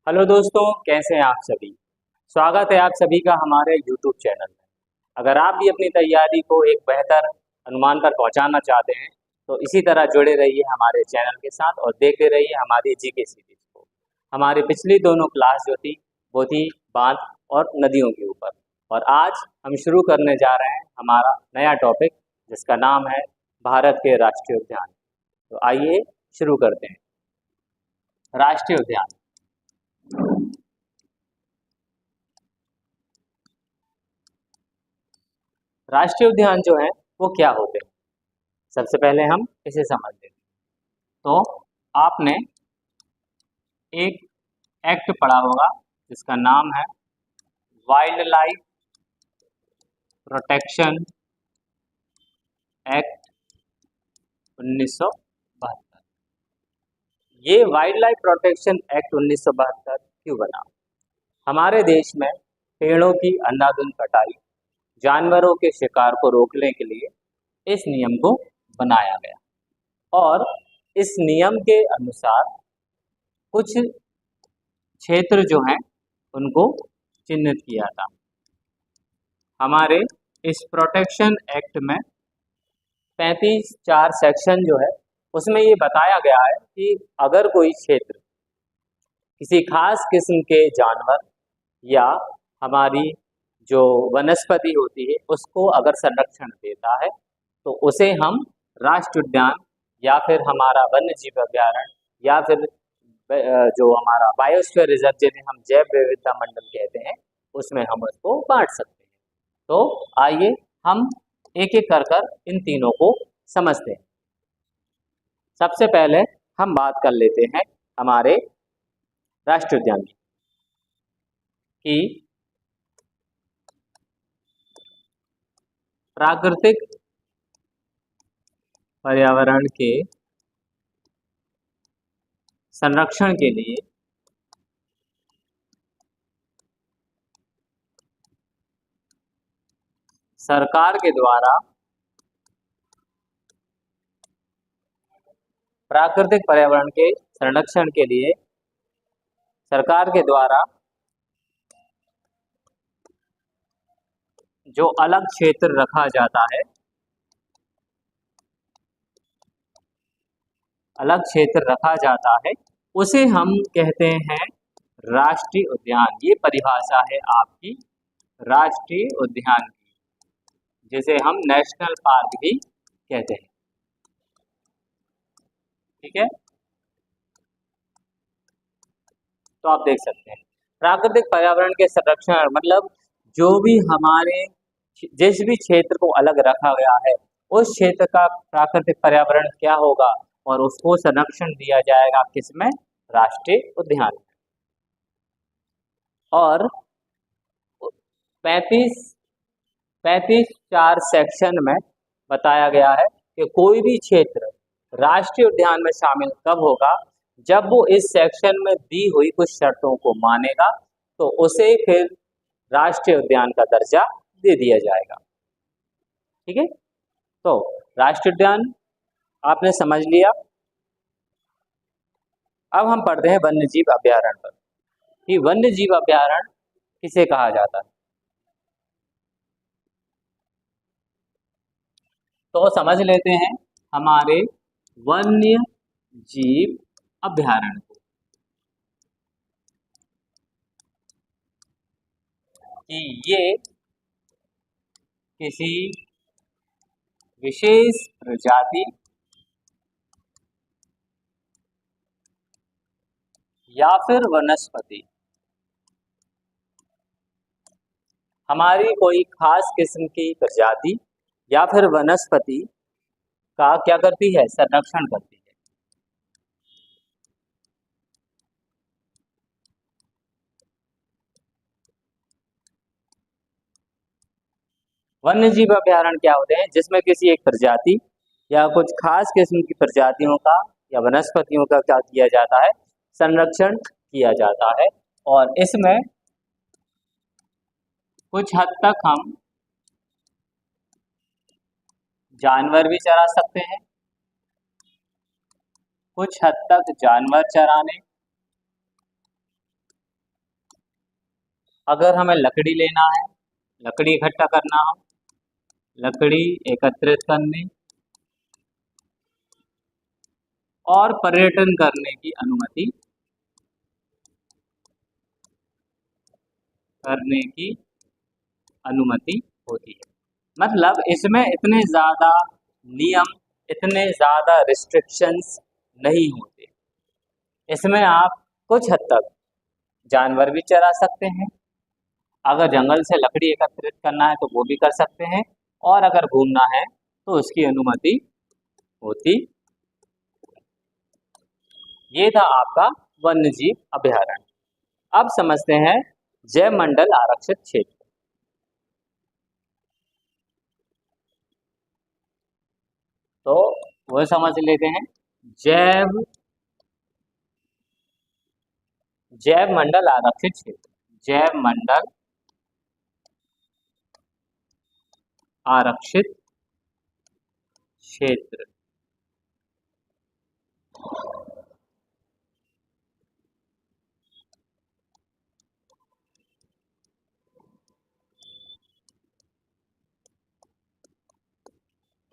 Hello दोस्तों, कैसे हैं आप सभी। स्वागत है आप सभी का हमारे YouTube चैनल में। अगर आप भी अपनी तैयारी को एक बेहतर अनुमान पर पहुंचाना चाहते हैं तो इसी तरह जुड़े रहिए हमारे चैनल के साथ और देखते रहिए हमारी जीके सीरीज को। हमारी पिछली दोनों क्लास जो थी वो थी बांध और नदियों के ऊपर, और आज हम शुरू करने जा रहे हैं हमारा नया टॉपिक जिसका नाम है भारत के राष्ट्रीय उद्यान। तो आइए शुरू करते हैं। राष्ट्रीय उद्यान। राष्ट्रीय उद्यान जो है वो क्या होते हैं, सबसे पहले हम इसे समझ लेते हैं। तो आपने एक एक्ट पढ़ा होगा जिसका नाम है वाइल्ड लाइफ प्रोटेक्शन एक्ट 1972। ये वाइल्ड लाइफ प्रोटेक्शन एक्ट 1972 क्यों बना? हमारे देश में पेड़ों की अंधाधुंध कटाई, जानवरों के शिकार को रोकने के लिए इस नियम को बनाया गया, और इस नियम के अनुसार कुछ क्षेत्र जो हैं उनको चिन्हित किया था। हमारे इस प्रोटेक्शन एक्ट में 35(4) सेक्शन जो है उसमें ये बताया गया है कि अगर कोई क्षेत्र किसी खास किस्म के जानवर या हमारी जो वनस्पति होती है उसको अगर संरक्षण देता है तो उसे हम राष्ट्रीय उद्यान या फिर हमारा वन्य जीव अभ्यारण्य या फिर जो हमारा बायोस्फीयर रिजर्व जिन्हें हम जैव विविधता मंडल कहते हैं उसमें हम उसको बांट सकते हैं। तो आइए हम एक एक कर इन तीनों को समझते हैं। सबसे पहले हम बात कर लेते हैं हमारे राष्ट्रीय उद्यान की। प्राकृतिक पर्यावरण के संरक्षण के लिए सरकार के द्वारा प्राकृतिक पर्यावरण के संरक्षण के लिए सरकार के द्वारा जो अलग क्षेत्र रखा जाता है, अलग क्षेत्र रखा जाता है उसे हम कहते हैं राष्ट्रीय उद्यान। ये परिभाषा है आपकी राष्ट्रीय उद्यान की, जिसे हम नेशनल पार्क भी कहते हैं। ठीक है, तो आप देख सकते हैं प्राकृतिक पर्यावरण के संरक्षण मतलब जो भी हमारे जिस भी क्षेत्र को अलग रखा गया है उस क्षेत्र का प्राकृतिक पर्यावरण क्या होगा और उसको संरक्षण दिया जाएगा किसमें? राष्ट्रीय उद्यान। और 35(4) सेक्शन में बताया गया है कि कोई भी क्षेत्र राष्ट्रीय उद्यान में शामिल कब होगा? जब वो इस सेक्शन में दी हुई कुछ शर्तों को मानेगा तो उसे फिर राष्ट्रीय उद्यान का दर्जा दे दिया जाएगा। ठीक है, तो राष्ट्रीय उद्यान आपने समझ लिया। अब हम पढ़ते हैं वन्य जीव अभ्यारण्य पर कि वन्य जीव अभ्यारण्य किसे कहा जाता है। तो समझ लेते हैं हमारे वन्य जीव अभ्यारण्य को कि ये किसी विशेष प्रजाति या फिर वनस्पति हमारी कोई खास किस्म की प्रजाति या फिर वनस्पति का क्या करती है? संरक्षण करती है। वन्य जीव अभ्यारण्य क्या होते हैं? जिसमें किसी एक प्रजाति या कुछ खास किस्म की प्रजातियों का या वनस्पतियों का क्या किया जाता है? संरक्षण किया जाता है। और इसमें कुछ हद तक हम जानवर भी चरा सकते हैं, कुछ हद तक जानवर चराने अगर हमें लकड़ी लेना है, लकड़ी इकट्ठा करना हो, लकड़ी एकत्रित करने और पर्यटन करने की अनुमति होती है। मतलब इसमें इतने ज़्यादा नियम, इतने ज़्यादा रिस्ट्रिक्शंस नहीं होते। इसमें आप कुछ हद तक जानवर भी चरा सकते हैं, अगर जंगल से लकड़ी एकत्रित करना है तो वो भी कर सकते हैं, और अगर घूमना है तो उसकी अनुमति होती। ये था आपका वन्य जीव अभयारण्य। अब समझते हैं जैव मंडल आरक्षित क्षेत्र। तो वो समझ लेते हैं जैव मंडल आरक्षित क्षेत्र। जैव मंडल आरक्षित क्षेत्र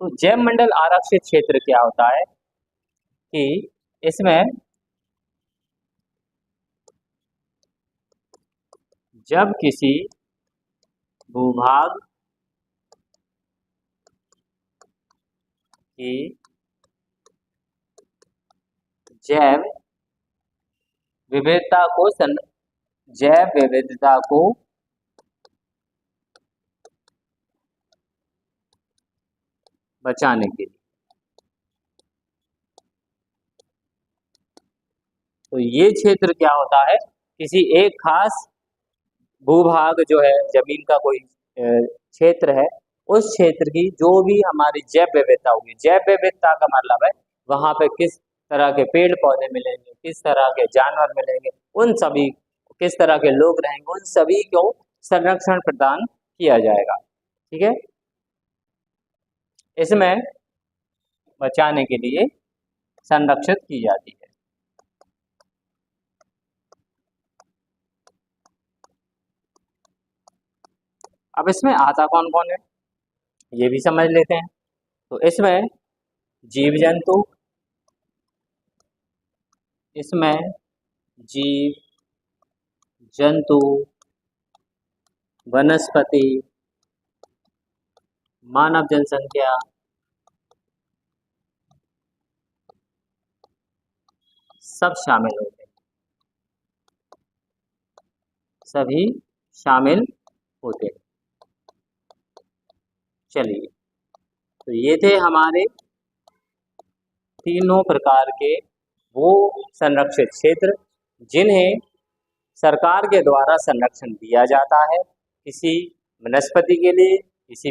तो जैव मंडल आरक्षित क्षेत्र क्या होता है कि इसमें जब किसी भूभाग की जैव विविधता को बचाने के लिए, तो ये क्षेत्र क्या होता है, किसी एक खास भूभाग जो है, जमीन का कोई क्षेत्र है, उस क्षेत्र की जो भी हमारी जैव विविधता होगी, जैव विविधता का मतलब है वहां पे किस तरह के पेड़ पौधे मिलेंगे, किस तरह के जानवर मिलेंगे, उन सभी, किस तरह के लोग रहेंगे, उन सभी को संरक्षण प्रदान किया जाएगा। ठीक है, इसमें बचाने के लिए संरक्षित की जाती है। अब इसमें आता कौन कौन है ये भी समझ लेते हैं। तो इसमें जीव जंतु, इसमें जीव जंतु, वनस्पति, मानव जनसंख्या, सब शामिल होते हैं, सभी शामिल होते हैं। चलिए, तो ये थे हमारे तीनों प्रकार के वो संरक्षित क्षेत्र जिन्हें सरकार के द्वारा संरक्षण दिया जाता है किसी वनस्पति के लिए, किसी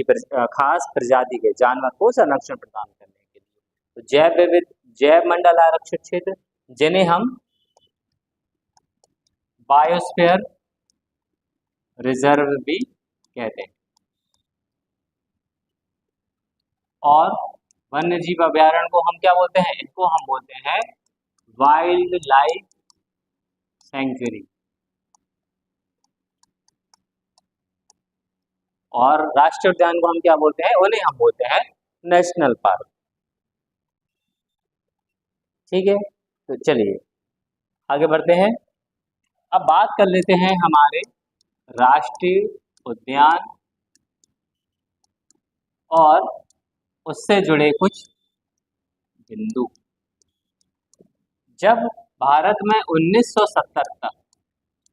खास प्रजाति के जानवर को संरक्षण प्रदान करने के लिए। तो जैव मंडल आरक्षित क्षेत्र जिन्हें हम बायोस्फीयर रिजर्व भी कहते हैं, और वन्य जीव अभयारण्य को हम क्या बोलते हैं, इनको हम बोलते हैं वाइल्ड लाइफ सेंचुरी, और राष्ट्रीय उद्यान को हम क्या बोलते हैं, उन्हें हम बोलते हैं नेशनल पार्क। ठीक है, तो चलिए आगे बढ़ते हैं। अब बात कर लेते हैं हमारे राष्ट्रीय उद्यान और उससे जुड़े कुछ बिंदु। जब भारत में 1970 तक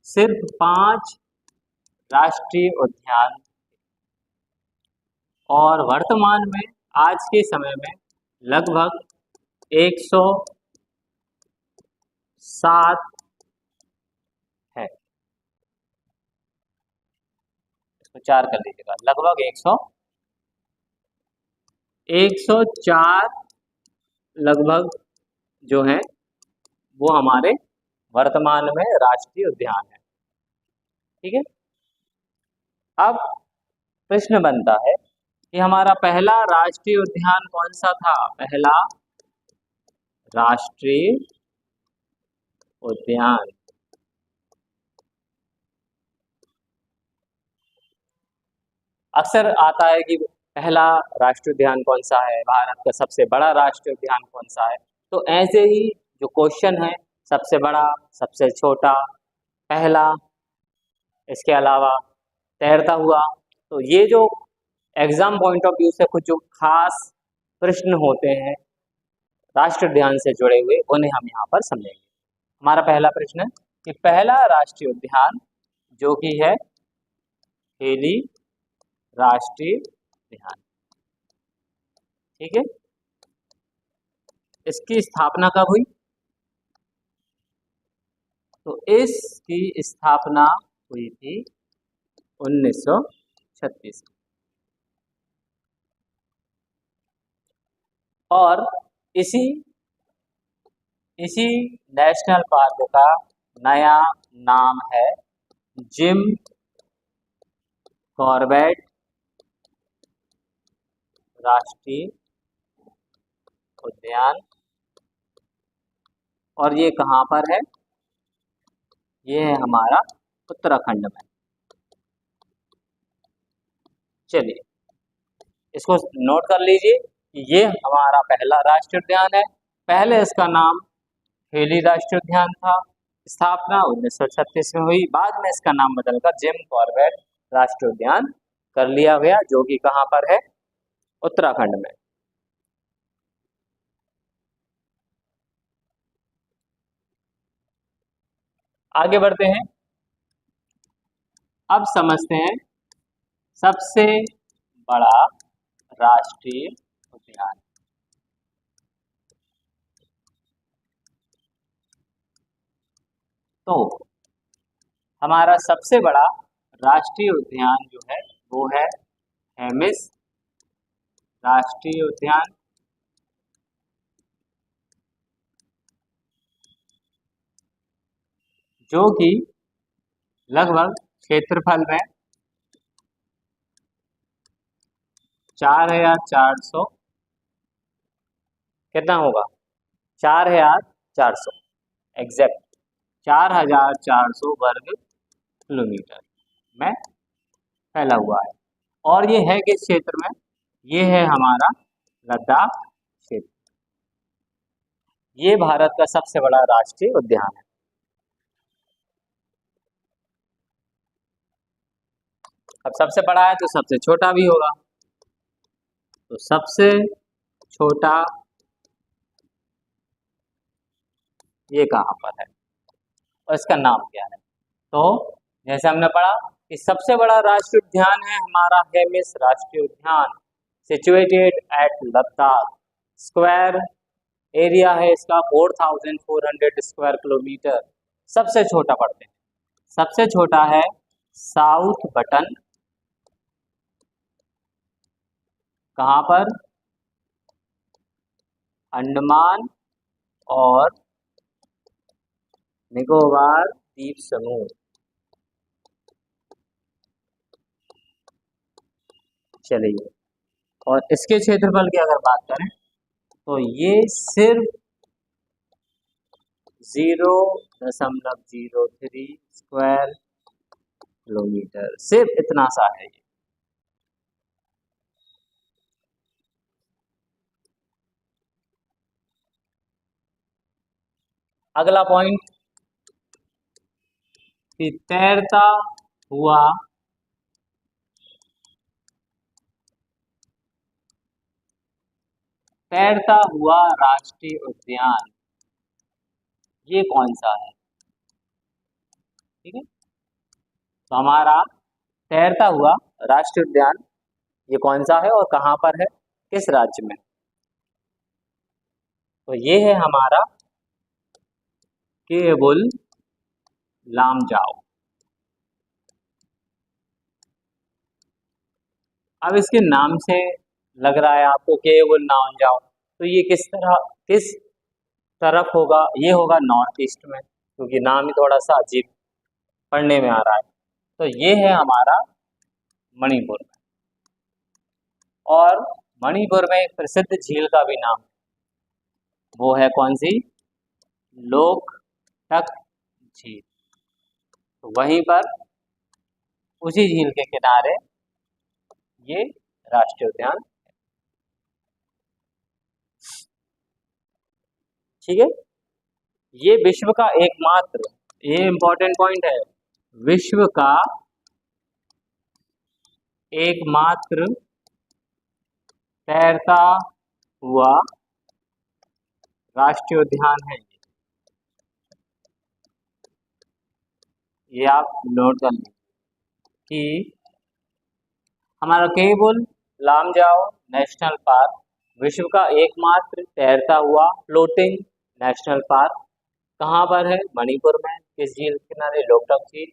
सिर्फ 5 राष्ट्रीय उद्यान, और वर्तमान में आज के समय में लगभग 107 है, इसको 4 कर लीजिएगा, लगभग 104 लगभग जो है वो हमारे वर्तमान में राष्ट्रीय उद्यान है। ठीक है, अब प्रश्न बनता है कि हमारा पहला राष्ट्रीय उद्यान कौन सा था। पहला राष्ट्रीय उद्यान अक्सर आता है कि पहला राष्ट्रीय उद्यान कौन सा है, भारत का सबसे बड़ा राष्ट्रीय उद्यान कौन सा है। तो ऐसे ही जो क्वेश्चन है, सबसे बड़ा, सबसे छोटा, पहला, इसके अलावा तैरता हुआ, तो ये जो एग्जाम पॉइंट ऑफ व्यू से कुछ जो खास प्रश्न होते हैं राष्ट्रीय उद्यान से जुड़े हुए, उन्हें हम यहाँ पर समझेंगे। हमारा पहला प्रश्न है कि पहला राष्ट्रीय उद्यान जो कि है हेली राष्ट्रीय उद्यान, ठीक है, इसकी स्थापना कब हुई? तो इसकी स्थापना हुई थी 1936 में। और इसी नेशनल पार्क का नया नाम है जिम कॉर्बेट राष्ट्रीय उद्यान। और ये कहाँ पर है? ये है हमारा उत्तराखंड में। चलिए इसको नोट कर लीजिए कि ये हमारा पहला राष्ट्रीय उद्यान है। पहले इसका नाम हेली राष्ट्रीय उद्यान था, स्थापना 1936 में हुई, बाद में इसका नाम बदलकर जिम कॉर्बेट राष्ट्रीय उद्यान कर लिया गया, जो कि कहाँ पर है? उत्तराखंड में। आगे बढ़ते हैं, अब समझते हैं सबसे बड़ा राष्ट्रीय उद्यान। तो हमारा सबसे बड़ा राष्ट्रीय उद्यान जो है वो है हेमिस राष्ट्रीय उद्यान, जो कि लगभग क्षेत्रफल में 4,400, कितना होगा? 4,400 एग्जैक्ट 4,400 वर्ग किलोमीटर में फैला हुआ है। और ये है किस क्षेत्र में? ये है हमारा लद्दाख क्षेत्र। ये भारत का सबसे बड़ा राष्ट्रीय उद्यान है। अब सबसे बड़ा है तो सबसे छोटा भी होगा, तो सबसे छोटा ये कहाँ पर है और इसका नाम क्या है? तो जैसे हमने पढ़ा कि सबसे बड़ा राष्ट्रीय उद्यान है हमारा हेमिस राष्ट्रीय उद्यान, situated at Ladakh. Square area है इसका 4,400 स्क्वायर किलोमीटर। सबसे छोटा पढ़ते हैं, सबसे छोटा है साउथ बटन, कहाँ पर? अंडमान और निकोबार द्वीप समूह। चलिए, और इसके क्षेत्रफल की अगर बात करें तो ये सिर्फ 0.03 स्क्वायर किलोमीटर, सिर्फ इतना सा है ये। अगला पॉइंट कि तैरता हुआ राष्ट्रीय उद्यान ये कौन सा है? ठीक है, तो हमारा तैरता हुआ राष्ट्रीय उद्यान ये कौन सा है और कहाँ पर है, किस राज्य में? तो ये है हमारा केवुल लामजाओ। अब इसके नाम से लग रहा है आपको केवुल लामजाओ, तो ये किस तरफ होगा? ये होगा नॉर्थ ईस्ट में, क्योंकि नाम ही थोड़ा सा अजीब पढ़ने में आ रहा है। तो ये है हमारा मणिपुर में, और मणिपुर में एक प्रसिद्ध झील का भी नाम, वो है कौन सी? लोकटक झील। तो वहीं पर उसी झील के किनारे ये राष्ट्रीय उद्यान, ठीक है। ये विश्व का एकमात्र, ये इंपॉर्टेंट पॉइंट है, विश्व का एकमात्र तैरता हुआ राष्ट्रीय उद्यान है। ये आप नोट कर लें कि हमारा केबुल लामजाओ नेशनल पार्क विश्व का एकमात्र तैरता हुआ फ्लोटिंग नेशनल पार्क कहाँ पर है? मणिपुर में। किस झील के किनारे? लोकटक झील।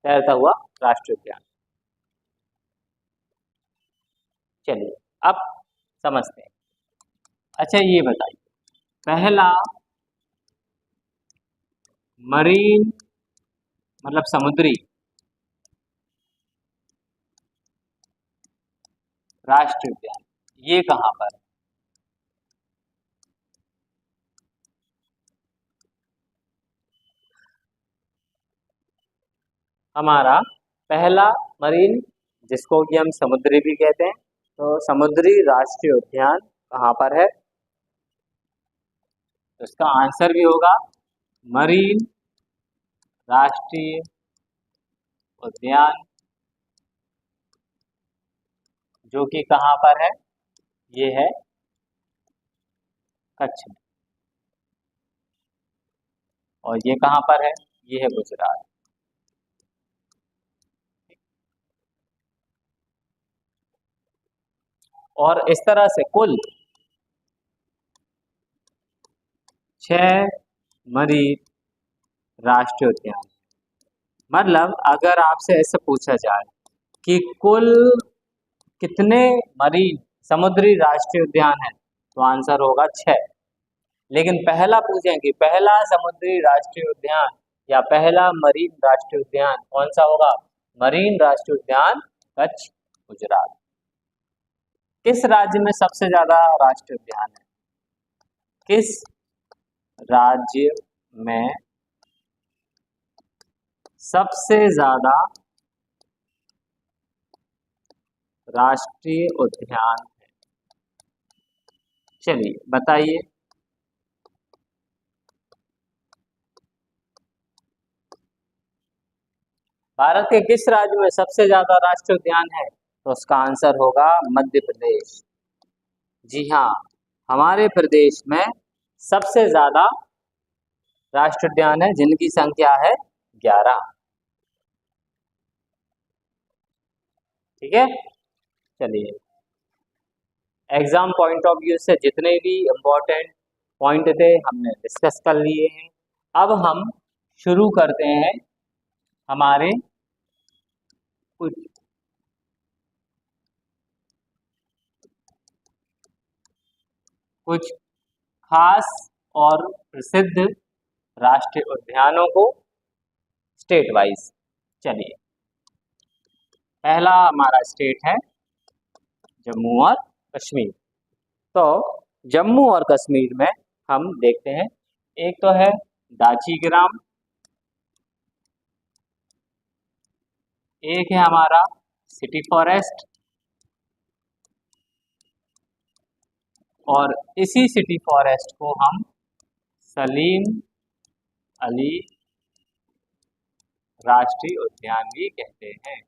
तैरता हुआ राष्ट्रीय उद्यान। चलिए अब समझते हैं। अच्छा ये बताइए, पहला मरीन मतलब समुद्री राष्ट्रीय उद्यान ये कहाँ पर है? हमारा पहला मरीन, जिसको कि हम समुद्री भी कहते हैं, तो समुद्री राष्ट्रीय उद्यान कहाँ पर है? तो इसका आंसर भी होगा मरीन राष्ट्रीय उद्यान, जो कि कहाँ पर है? ये है कच्छ में। और ये कहाँ पर है? ये है गुजरात। और इस तरह से कुल 6 मरीन राष्ट्रीय उद्यान। मतलब अगर आपसे ऐसे पूछा जाए कि कुल कितने मरीन समुद्री राष्ट्रीय उद्यान है, तो आंसर होगा 6। लेकिन पहला पूछेंगे पहला समुद्री राष्ट्रीय उद्यान या पहला मरीन राष्ट्रीय उद्यान कौन सा होगा? मरीन राष्ट्रीय उद्यान कच्छ, गुजरात। किस राज्य में सबसे ज्यादा राष्ट्रीय उद्यान है? किस राज्य में सबसे ज्यादा राष्ट्रीय उद्यान है? चलिए बताइए। भारत के किस राज्य में सबसे ज्यादा राष्ट्रीय उद्यान है? तो उसका आंसर होगा मध्य प्रदेश। जी हाँ, हमारे प्रदेश में सबसे ज्यादा राष्ट्रीय उद्यान है, जिनकी संख्या है 11। ठीक है, चलिए एग्जाम पॉइंट ऑफ व्यू से जितने भी इम्पोर्टेंट पॉइंट थे हमने डिस्कस कर लिए हैं। अब हम शुरू करते हैं हमारे कुछ कुछ खास और प्रसिद्ध राष्ट्रीय उद्यानों को स्टेट वाइज। चलिए पहला हमारा स्टेट है जम्मू और कश्मीर। तो जम्मू और कश्मीर में हम देखते हैं, एक तो है दाचीग्राम, एक है हमारा सिटी फॉरेस्ट, और इसी सिटी फॉरेस्ट को हम सलीम अली राष्ट्रीय उद्यान भी कहते हैं।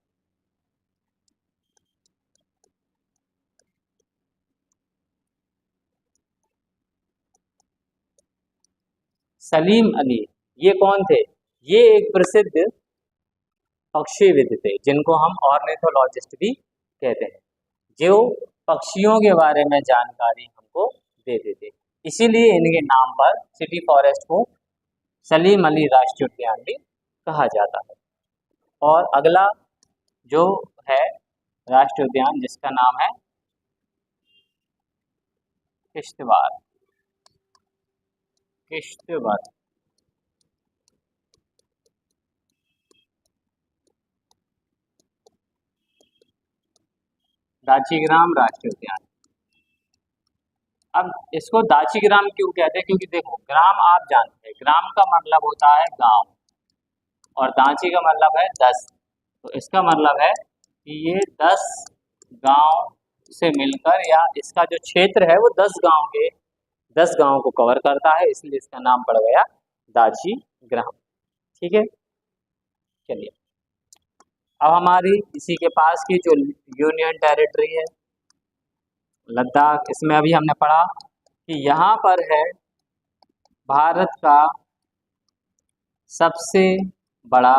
सलीम अली ये कौन थे? ये एक प्रसिद्ध पक्षीविद थे, जिनको हम ऑर्निथोलॉजिस्ट भी कहते हैं, जो पक्षियों के बारे में जानकारी हमको देते थे। इसीलिए इनके नाम पर सिटी फॉरेस्ट को सलीम अली राष्ट्रीय उद्यान भी कहा जाता है। और अगला जो है राष्ट्रीय उद्यान, जिसका नाम है किश्तवाड़। किश्तवाड़ दाचीग्राम राष्ट्रीय उद्यान। अब इसको दाचीग्राम क्यों कहते हैं? क्योंकि देखो ग्राम आप जानते हैं, ग्राम का मतलब होता है गांव, और दाची का मतलब है 10। तो इसका मतलब है कि ये 10 गांव से मिलकर, या इसका जो क्षेत्र है वो 10 गांव को कवर करता है, इसलिए इसका नाम पड़ गया दाची ग्राम। ठीक है, चलिए अब हमारी इसी के पास की जो यूनियन टेरिटरी है लद्दाख, इसमें अभी हमने पढ़ा कि यहाँ पर है भारत का सबसे बड़ा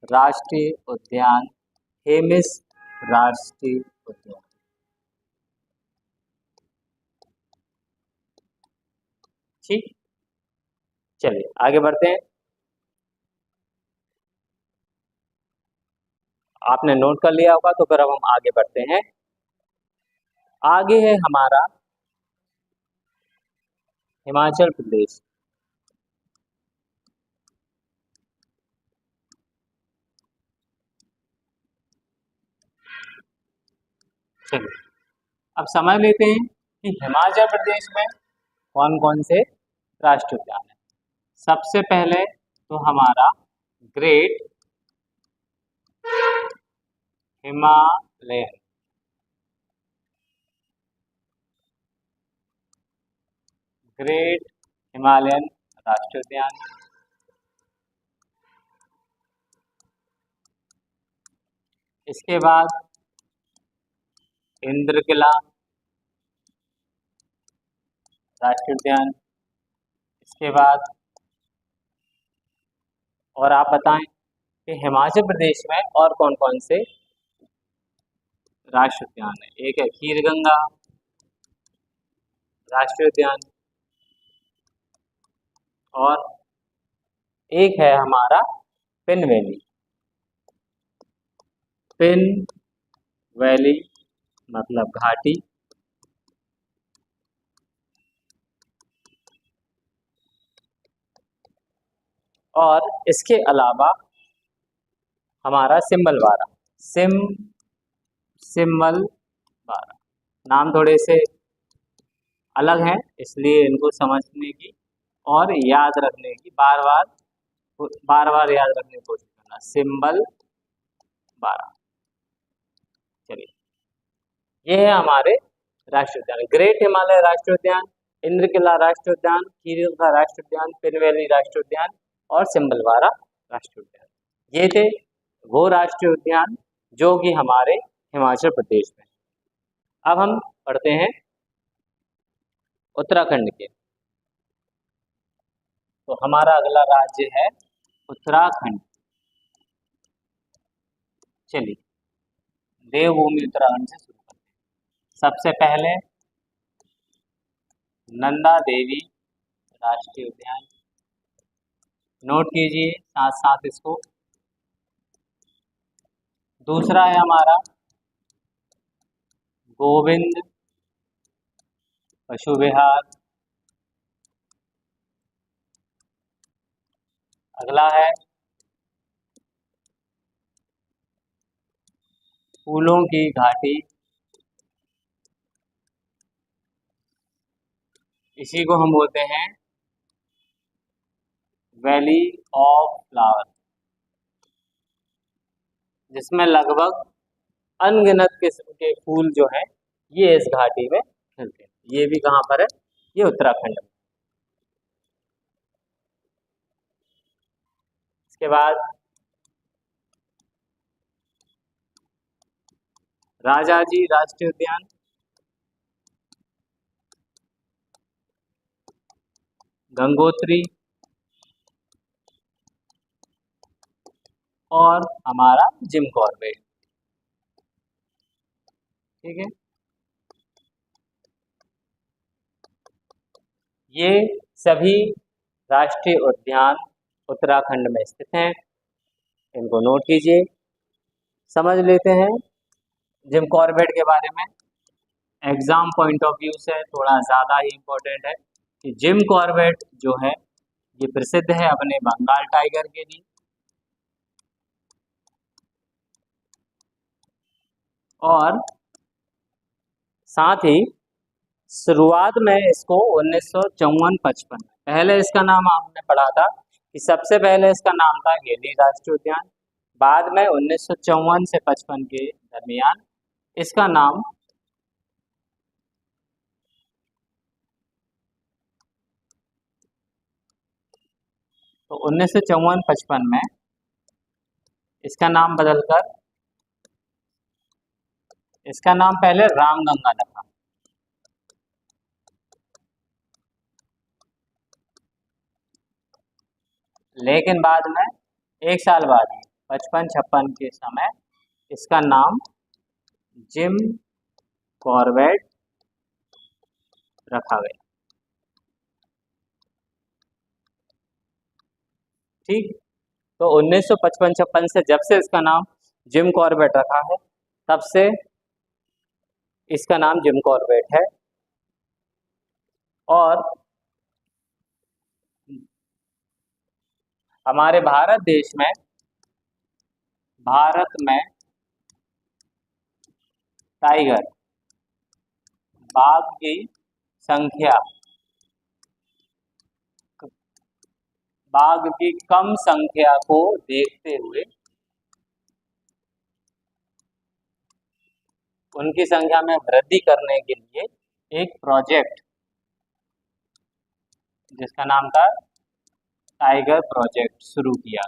राष्ट्रीय उद्यान, हेमिस राष्ट्रीय उद्यान। ठीक, चलिए आगे बढ़ते हैं। आपने नोट कर लिया होगा, तो फिर अब हम आगे बढ़ते हैं। आगे है हमारा हिमाचल प्रदेश। चलिए अब समझ लेते हैं कि हिमाचल प्रदेश में कौन कौन से राष्ट्रीय उद्यान है। सबसे पहले तो हमारा ग्रेट हिमालयन राष्ट्रीय उद्यान। इसके बाद इंद्रकिला राष्ट्रीय उद्यान। इसके बाद और आप बताएं कि हिमाचल प्रदेश में और कौन कौन से राष्ट्रीय उद्यान है। एक है खीरगंगा राष्ट्रीय उद्यान, और एक है हमारा पिन वैली मतलब घाटी। और इसके अलावा हमारा सिम्बलवाड़ा। नाम थोड़े से अलग हैं, इसलिए इनको समझने की और याद रखने की बार बार याद रखने की कोशिश करना। सिम्बलवाड़ा। चलिए ये है हमारे राष्ट्रीय उद्यान। ग्रेट हिमालय राष्ट्रीय उद्यान, इंद्रकिला राष्ट्रीय उद्यान, खीरगंगा राष्ट्रीय उद्यान, पिन वैली राष्ट्रीय उद्यान और सिम्बलवाड़ा राष्ट्रीय उद्यान। ये थे वो राष्ट्रीय उद्यान जो कि हमारे हिमाचल प्रदेश में। अब हम पढ़ते हैं उत्तराखंड के। तो हमारा अगला राज्य है उत्तराखंड। चलिए देवभूमि उत्तराखंड से शुरू करते हैं। सबसे पहले नंदा देवी राष्ट्रीय उद्यान, नोट कीजिए साथ साथ इसको। दूसरा है हमारा गोविंद पशु विहार। अगला है फूलों की घाटी, इसी को हम बोलते हैं वैली ऑफ फ्लावर, जिसमें लगभग अनगिनत किस्म के फूल जो हैं ये इस घाटी में खिलते हैं। ये भी कहाँ पर है? ये उत्तराखंड में। इसके बाद राजाजी राष्ट्रीय उद्यान, गंगोत्री और हमारा जिम कॉर्बेट। ठीक है, ये सभी राष्ट्रीय उद्यान उत्तराखंड में स्थित हैं। इनको नोट कीजिए। समझ लेते हैं जिम कॉर्बेट के बारे में। एग्जाम पॉइंट ऑफ व्यू से थोड़ा ज़्यादा ही इम्पोर्टेंट है कि जिम कॉर्बेट जो है ये प्रसिद्ध है अपने बंगाल टाइगर के लिए, और साथ ही शुरुआत में इसको 1954-55 पहले इसका नाम आपने पढ़ा था कि सबसे पहले इसका नाम था गेली राष्ट्रीय उद्यान। बाद में 1954 से 55 के दरमियान इसका नाम तो 1954-55 में इसका नाम बदलकर, इसका नाम पहले रामगंगा रखा, लेकिन बाद में 1 साल बाद ही 55-56 के समय इसका नाम जिम कॉर्बेट रखा गया। ठीक, तो 1955-56 से जब से इसका नाम जिम कॉर्बेट रखा है, तब से इसका नाम जिम कॉर्बेट है। और हमारे भारत में टाइगर, बाघ की संख्या, बाघ की कम संख्या को देखते हुए उनकी संख्या में वृद्धि करने के लिए एक प्रोजेक्ट जिसका नाम था टाइगर प्रोजेक्ट शुरू किया।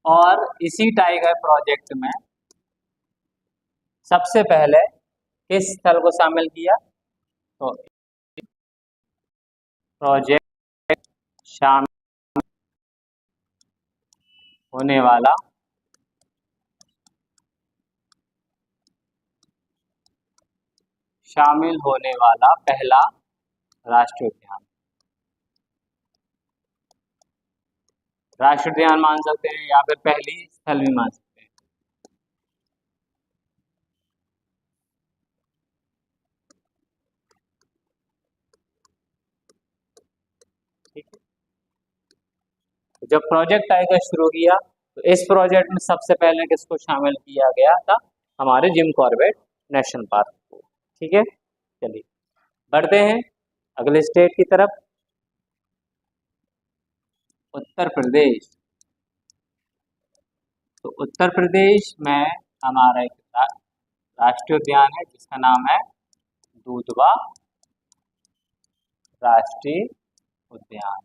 और इसी टाइगर प्रोजेक्ट में सबसे पहले किस स्थल को शामिल किया? तो प्रोजेक्ट शामिल होने वाला पहला राष्ट्रीय उद्यान मान सकते हैं, या फिर पहली स्थल भी मान सकते हैं। ठीक है, जब प्रोजेक्ट टाइगर शुरू किया तो इस प्रोजेक्ट में सबसे पहले किसको शामिल किया गया था? हमारे जिम कॉर्बेट नेशनल पार्क को। ठीक है, चलिए बढ़ते हैं अगले स्टेट की तरफ, उत्तर प्रदेश। तो उत्तर प्रदेश में हमारा एक राष्ट्रीय उद्यान है जिसका नाम है दूधवा राष्ट्रीय उद्यान।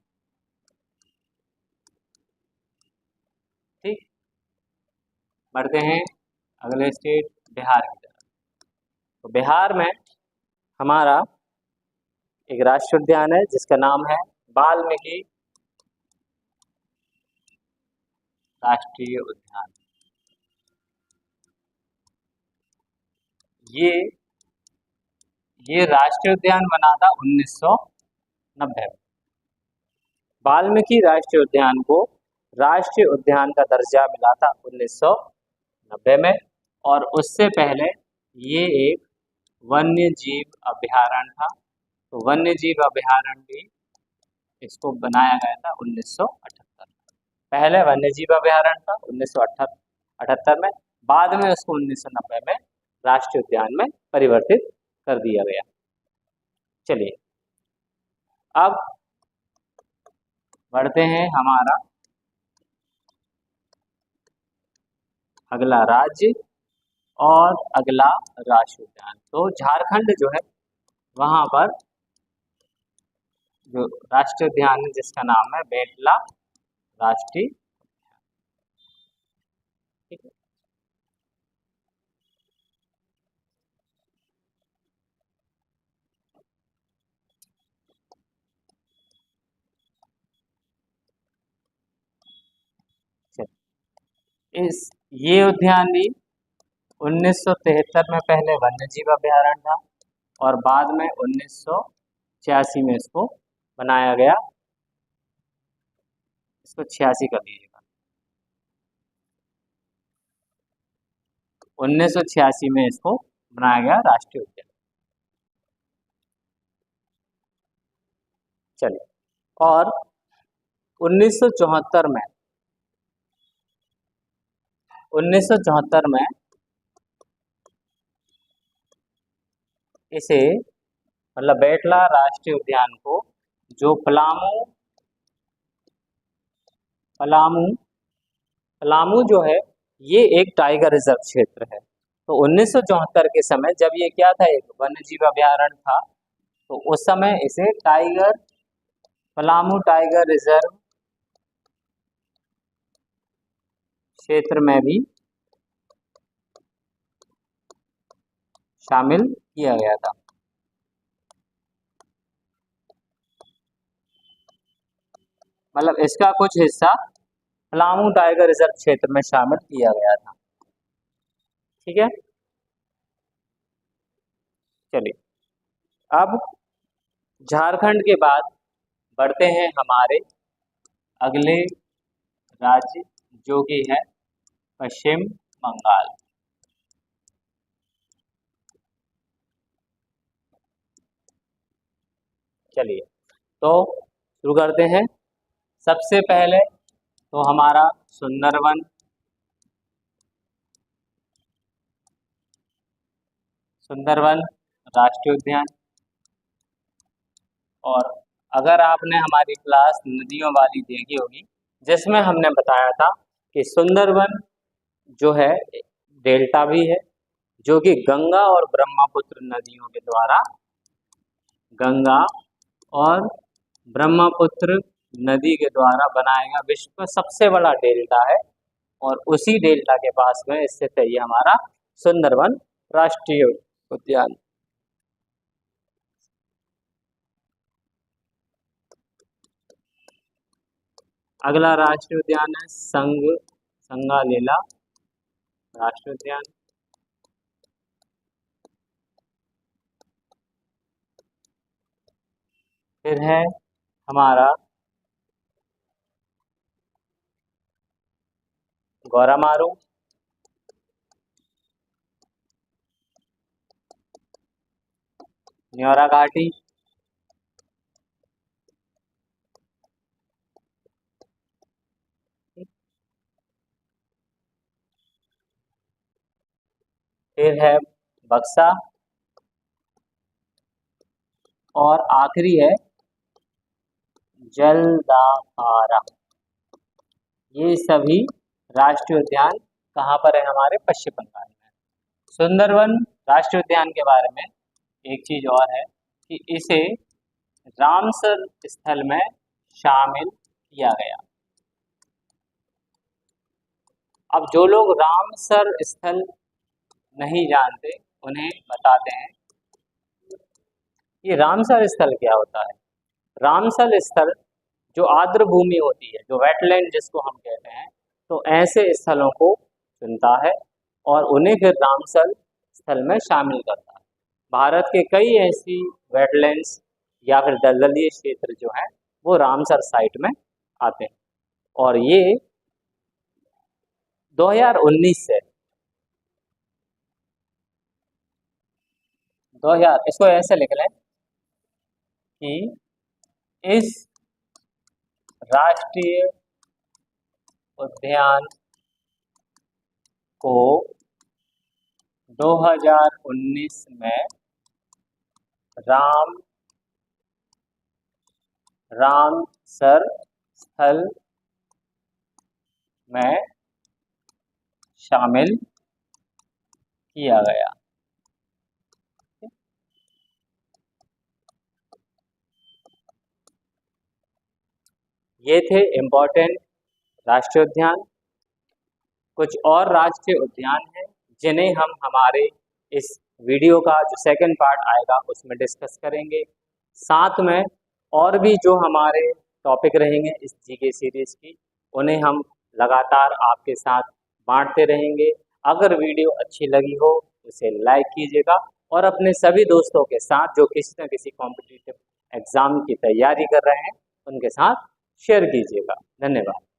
ठीक, बढ़ते हैं अगले स्टेट बिहार की तरफ। तो बिहार में हमारा एक राष्ट्रीय उद्यान है जिसका नाम है वाल्मीकि राष्ट्रीय उद्यान। ये राष्ट्रीय उद्यान बना था 1990 में। वाल्मीकि राष्ट्रीय उद्यान को राष्ट्रीय उद्यान का दर्जा मिला था 1990 में, और उससे पहले ये एक वन्य जीव अभ्यारण्य था। तो वन्य जीव अभ्यारण्य भी इसको बनाया गया था 1978 में। पहले वन्य जीव अभ्यारण्य था 1978 में, बाद में उसको 1990 में राष्ट्रीय उद्यान में परिवर्तित कर दिया गया। चलिए अब बढ़ते हैं हमारा अगला राज्य और अगला राष्ट्रीय उद्यान। तो झारखंड जो है वहां पर जो राष्ट्रीय उद्यान है जिसका नाम है बेतला राष्ट्रीय। ठीक है, ये उद्यान भी 1973 में पहले वन्य जीव अभ्यारण्य था, और बाद में 1986 में इसको बनाया गया। इसको 86 कर दीजिएगा। 1986 में इसको बनाया गया राष्ट्रीय उद्यान। चलिए, और 1974 में इसे मतलब बेतला राष्ट्रीय उद्यान को जो पलामू पलामू जो है ये एक टाइगर रिजर्व क्षेत्र है। तो 1974 के समय जब ये क्या था, एक वन्य जीव अभयारण्य था, तो उस समय इसे पलामू टाइगर रिजर्व क्षेत्र में भी शामिल किया गया था। मतलब इसका कुछ हिस्सा पलामू टाइगर रिजर्व क्षेत्र में शामिल किया गया था। ठीक है, चलिए अब झारखंड के बाद बढ़ते हैं हमारे अगले राज्य जो कि है पश्चिम बंगाल। चलिए तो शुरू करते हैं। सबसे पहले तो हमारा सुंदरवन राष्ट्रीय उद्यान। और अगर आपने हमारी क्लास नदियों वाली देखी होगी जिसमें हमने बताया था कि सुंदरवन जो है डेल्टा भी है जो कि गंगा और ब्रह्मपुत्र नदियों के द्वारा, गंगा और ब्रह्मपुत्र नदी के द्वारा बनाया गया विश्व का सबसे बड़ा डेल्टा है। और उसी डेल्टा के पास में स्थित है ये हमारा सुंदरवन राष्ट्रीय उद्यान। अगला राष्ट्रीय उद्यान है संगालीला राष्ट्रीय उद्यान। फिर है हमारा गौरामारू, न्योरा घाटी, फिर है बक्सा और आखिरी है जलदापारा। ये सभी राष्ट्रीय उद्यान कहाँ पर है, हमारे पश्चिम बंगाल में। सुंदरवन राष्ट्रीय उद्यान के बारे में एक चीज और है कि इसे रामसर स्थल में शामिल किया गया। अब जो लोग रामसर स्थल नहीं जानते उन्हें बताते हैं ये रामसर स्थल क्या होता है। रामसर स्थल जो आर्द्र भूमि होती है, जो वेटलैंड जिसको हम कहते हैं, तो ऐसे स्थलों को चुनता है और उन्हें फिर रामसर स्थल में शामिल करता है। भारत के कई ऐसी वेटलैंड्स या फिर दलदलीय क्षेत्र जो हैं वो रामसर साइट में आते हैं। और ये 2019 से 2000, इसको ऐसे लिख लें कि इस राष्ट्रीय उद्यान को 2019 में रामसर स्थल में शामिल किया गया। ये थे इम्पोर्टेंट राष्ट्रीय उद्यान। कुछ और राष्ट्रीय उद्यान हैं जिन्हें हम हमारे इस वीडियो का जो सेकंड पार्ट आएगा उसमें डिस्कस करेंगे। साथ में और भी जो हमारे टॉपिक रहेंगे इस जीके सीरीज की उन्हें हम लगातार आपके साथ बांटते रहेंगे। अगर वीडियो अच्छी लगी हो उसे लाइक कीजिएगा और अपने सभी दोस्तों के साथ जो किसी न किसी कॉम्पिटिटिव एग्जाम की तैयारी कर रहे हैं उनके साथ शेयर कीजिएगा। धन्यवाद।